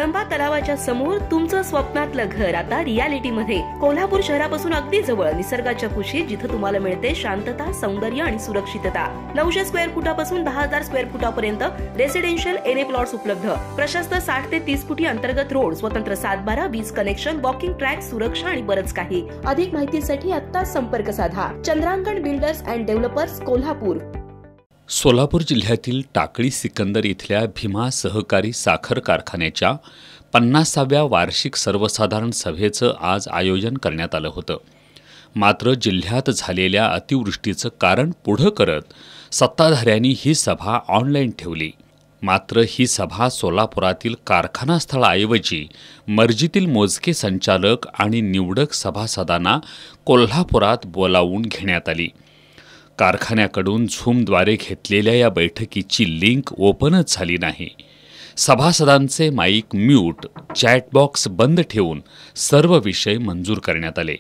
कळंबा तलावाच्या समोर तुमचं स्वप्नातलं घर आता रियालिटीमध्ये। कोल्हापूर शहरापासून अगदी जवळ, निसर्गाच्या कुशीत, जिथे तुम्हाला मिळते शांतता, सौंदर्य आणि सुरक्षितता। 900 स्क्वेअर फुटापासून 10,000 स्क्वेअर फुटापर्यंत रेसिडेन्शियल एनए प्लॉट्स उपलब्ध। प्रशस्त 60 ते 30 फुटी अंतर्गत रोड, स्वतंत्र 7/12 वीज कनेक्शन, वॉकिंग ट्रॅक, सुरक्षा आणि बरंच काही। अधिक माहितीसाठी आता संपर्क साधा। Chandrankan builders and developers, Kolhapur. Solapur जिल्ह्यातील टाकळी सिकंदर इथल्या भीमा सहकारी साखर कारखान्याच्या 50व्या वार्षिक सर्वसाधारण सभेचं आज आयोजन करण्यात आलं होतं। मात्र जिल्ह्यात झालेल्या अतिवृष्टीचं कारण पुढं करत सत्ताधाऱ्यांनी ही सभा ऑनलाईन ठेवली। मात्र ही सभा सोलापुरातील कारखाना स्थळाऐवजी मर्जीतील मोजके संचालक आणि निवडक सभासदांना कोल्हापुरात बोलावून घेण्यात आली। कारखान्याकडून झूमद्वारे घेतलेल्या या बैठकीची लिंक ओपनच झाली नाही। सभासदांचे माईक म्यूट, चॅटबॉक्स बंद ठेवून सर्व विषय मंजूर करण्यात आले।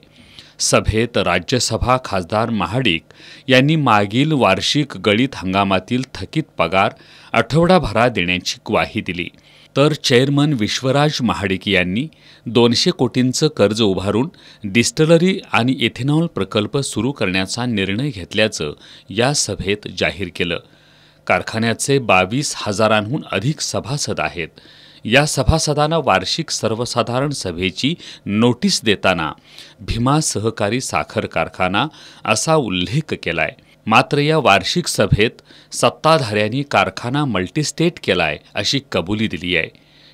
सभेत राज्यसभा खासदार महाडिक यांनी मागील वार्षिक गळीत हंगामातील थकीत पगार आठवडाभरात देण्याची ग्वाही दिली, तर चेअरमन विश्वराज महाडिक यांनी 200 कोटींचं कर्ज उभारून डिस्टिलरी आणि इथेनॉल प्रकल्प सुरू करण्याचा निर्णय घेतल्याचं या सभेत जाहीर केलं। कारखान्याचे 22,000हून अधिक सभासद आहेत। या सभासदांना वार्षिक सर्वसाधारण सभेची नोटीस देताना भीमा सहकारी साखर कारखाना असा उल्लेख केलाय। मात्र या वार्षिक सभेत सत्ताधाऱ्यांनी कारखाना मल्टीस्टेट केलाय अशी कबुली दिली आहे।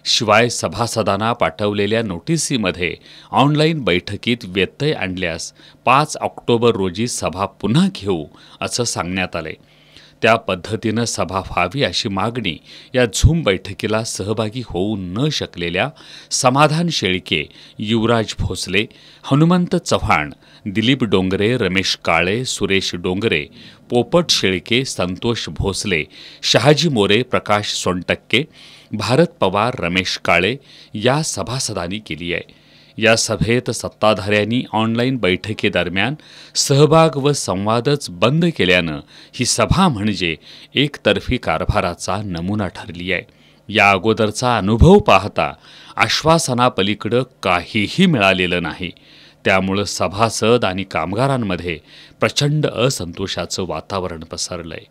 शिवाय सभासदांना पाठवलेल्या नोटिसीमध्ये ऑनलाईन बैठकीत व्यत्यय आणल्यास 5 ऑक्टोबर रोजी सभा पुन्हा घेऊ असं सांगण्यात आलंय। त्या पद्धतीनं सभा व्हावी अशी मागणी या झूम बैठकीला सहभागी होऊ न शकलेल्या समाधान शेळके, युवराज भोसले, हनुमंत चव्हाण, दिलीप डोंगरे, रमेश काळे, सुरेश डोंगरे, पोपट शेळके, संतोष भोसले, शहाजी मोरे, प्रकाश सोनटक्के, भारत पवार, रमेश काळे या सभासदांनी केली आहे। या सभेत सत्ताधाऱ्यांनी ऑनलाईन बैठकीदरम्यान सहभाग व संवादच बंद केल्यानं ही सभा म्हणजे एकतर्फी कारभाराचा नमुना ठरली आहे। या अगोदरचा अनुभव पाहता आश्वासनापलीकडं काहीही मिळालेलं नाही। त्यामुळे सभासद आणि कामगारांमध्ये प्रचंड असंतोषाचं वातावरण पसरलंय।